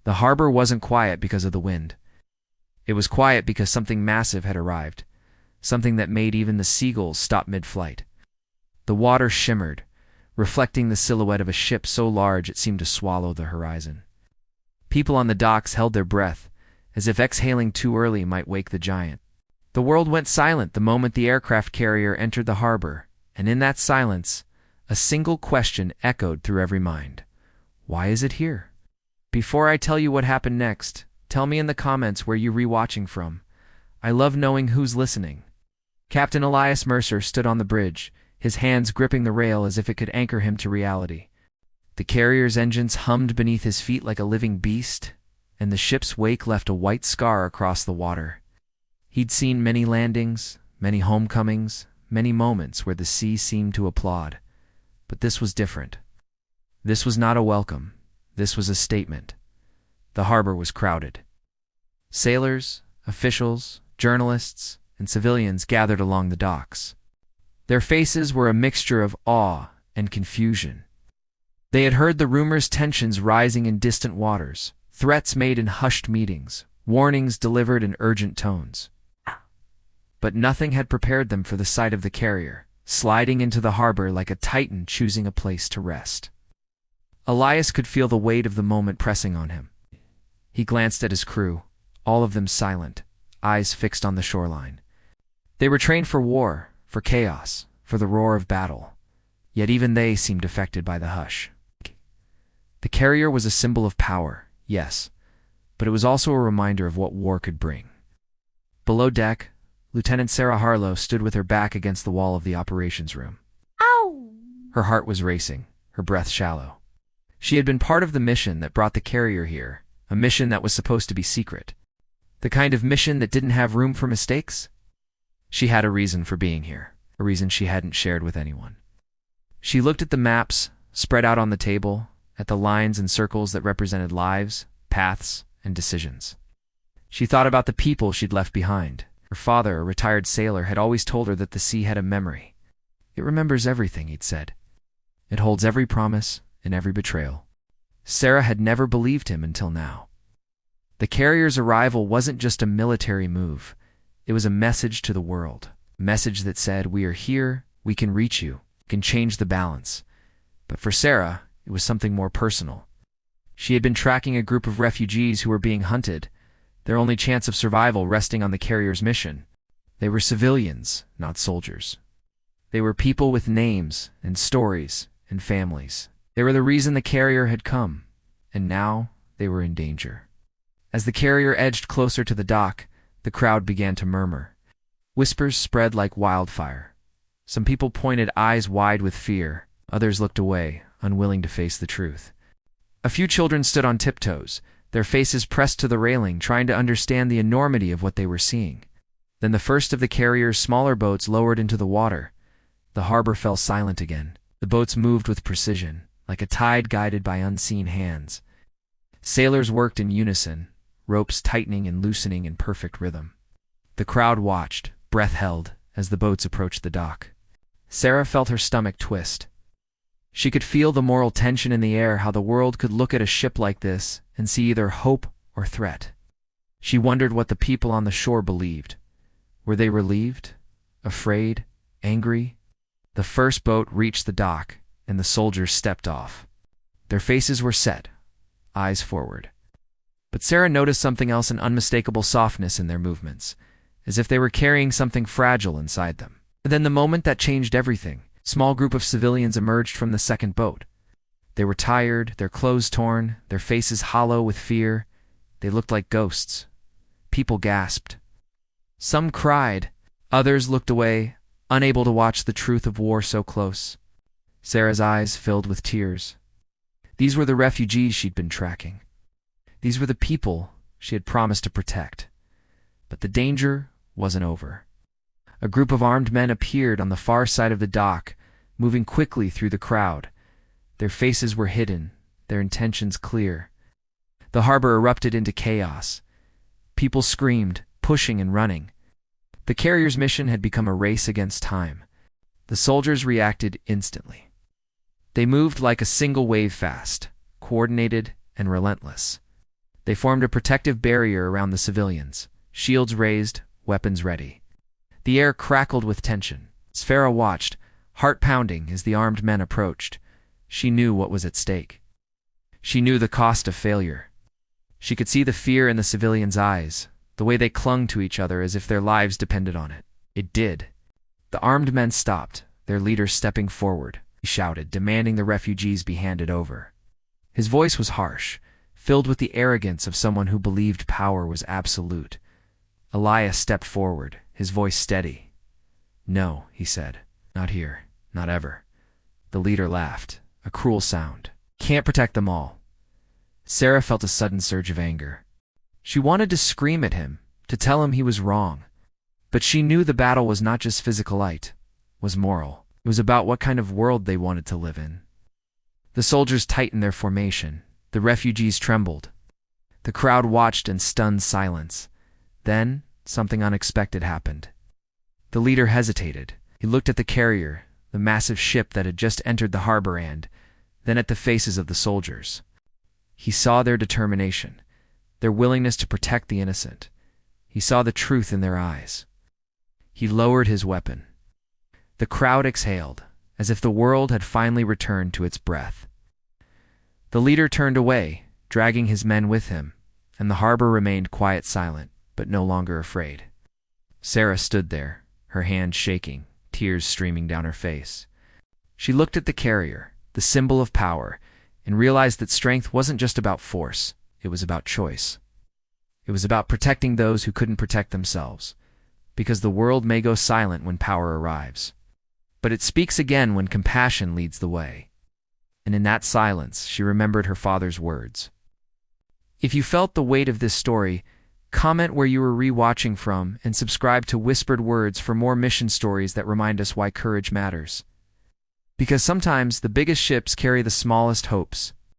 The harbor wasn't quiet because of the wind. It was quiet because something massive had arrived, something that made even the seagulls stop mid-flight. The water shimmered, reflecting the silhouette of a ship so large it seemed to swallow the horizon. People on the docks held their breath, as if exhaling too early might wake the giant. The world went silent the moment the aircraft carrier entered the harbor, and in that silence, a single question echoed through every mind. Why is it here? Before I tell you what happened next, tell me in the comments where you're rewatching from. I love knowing who's listening. Captain Elias Mercer stood on the bridge, his hands gripping the rail as if it could anchor him to reality. The carrier's engines hummed beneath his feet like a living beast, and the ship's wake left a white scar across the water. He'd seen many landings, many homecomings, many moments where the sea seemed to applaud. But this was different. This was not a welcome. This was a statement. The harbor was crowded. Sailors, officials, journalists, and civilians gathered along the docks. Their faces were a mixture of awe and confusion. They had heard the rumors, tensions rising in distant waters, threats made in hushed meetings, warnings delivered in urgent tones. But nothing had prepared them for the sight of the carrier, sliding into the harbor like a titan choosing a place to rest. Elias could feel the weight of the moment pressing on him. He glanced at his crew, all of them silent, eyes fixed on the shoreline. They were trained for war, for chaos, for the roar of battle, yet even they seemed affected by the hush. The carrier was a symbol of power, yes, but it was also a reminder of what war could bring. Below deck, Lieutenant Sarah Harlow stood with her back against the wall of the operations room. Ow! Her heart was racing, her breath shallow. She had been part of the mission that brought the carrier here, a mission that was supposed to be secret. The kind of mission that didn't have room for mistakes? She had a reason for being here, a reason she hadn't shared with anyone. She looked at the maps, spread out on the table, at the lines and circles that represented lives, paths, and decisions. She thought about the people she'd left behind. Her father, a retired sailor, had always told her that the sea had a memory. It remembers everything, he'd said. It holds every promise and every betrayal. Sarah had never believed him until now. The carrier's arrival wasn't just a military move. It was a message to the world, a message that said, we are here, we can reach you, we can change the balance. But for Sarah, it was something more personal. She had been tracking a group of refugees who were being hunted, their only chance of survival resting on the carrier's mission. They were civilians, not soldiers. They were people with names and stories and families. They were the reason the carrier had come, and now they were in danger. As the carrier edged closer to the dock, the crowd began to murmur. Whispers spread like wildfire. Some people pointed eyes wide with fear. Others looked away, unwilling to face the truth. A few children stood on tiptoes, their faces pressed to the railing, trying to understand the enormity of what they were seeing. Then the first of the carrier's smaller boats lowered into the water. The harbor fell silent again. The boats moved with precision, like a tide guided by unseen hands. Sailors worked in unison, ropes tightening and loosening in perfect rhythm. The crowd watched, breath held, as the boats approached the dock. Sarah felt her stomach twist. She could feel the moral tension in the air, how the world could look at a ship like this and see either hope or threat. She wondered what the people on the shore believed. Were they relieved? Afraid? Angry? The first boat reached the dock, and the soldiers stepped off. Their faces were set, eyes forward. But Sarah noticed something else, an unmistakable softness in their movements, as if they were carrying something fragile inside them. Then the moment that changed everything, a small group of civilians emerged from the second boat. They were tired, their clothes torn, their faces hollow with fear. They looked like ghosts. People gasped. Some cried. Others looked away, unable to watch the truth of war so close. Sarah's eyes filled with tears. These were the refugees she'd been tracking. These were the people she had promised to protect. But the danger wasn't over. A group of armed men appeared on the far side of the dock, moving quickly through the crowd. Their faces were hidden, their intentions clear. The harbor erupted into chaos. People screamed, pushing and running. The carrier's mission had become a race against time. The soldiers reacted instantly. They moved like a single wave, fast, coordinated, and relentless. They formed a protective barrier around the civilians, shields raised, weapons ready. The air crackled with tension. Sfera watched, heart pounding, as the armed men approached. She knew what was at stake. She knew the cost of failure. She could see the fear in the civilians' eyes, the way they clung to each other as if their lives depended on it. It did. The armed men stopped, their leader stepping forward. He shouted, demanding the refugees be handed over. His voice was harsh, filled with the arrogance of someone who believed power was absolute. Elias stepped forward, his voice steady. "No," he said. "Not here. Not ever." The leader laughed, a cruel sound. "Can't protect them all." Sarah felt a sudden surge of anger. She wanted to scream at him, to tell him he was wrong. But she knew the battle was not just physical, it was moral. It was about what kind of world they wanted to live in. The soldiers tightened their formation. The refugees trembled. The crowd watched in stunned silence. Then, something unexpected happened. The leader hesitated. He looked at the carrier, the massive ship that had just entered the harbor, and then at the faces of the soldiers. He saw their determination, their willingness to protect the innocent. He saw the truth in their eyes. He lowered his weapon. The crowd exhaled, as if the world had finally returned to its breath. The leader turned away, dragging his men with him, and the harbor remained quiet, silent, but no longer afraid. Sarah stood there, her hands shaking, tears streaming down her face. She looked at the carrier, the symbol of power, and realized that strength wasn't just about force, it was about choice. It was about protecting those who couldn't protect themselves, because the world may go silent when power arrives. But it speaks again when compassion leads the way. And in that silence, she remembered her father's words. If you felt the weight of this story, comment where you were re-watching from and subscribe to Whispered Words for more mission stories that remind us why courage matters. Because sometimes the biggest ships carry the smallest hopes,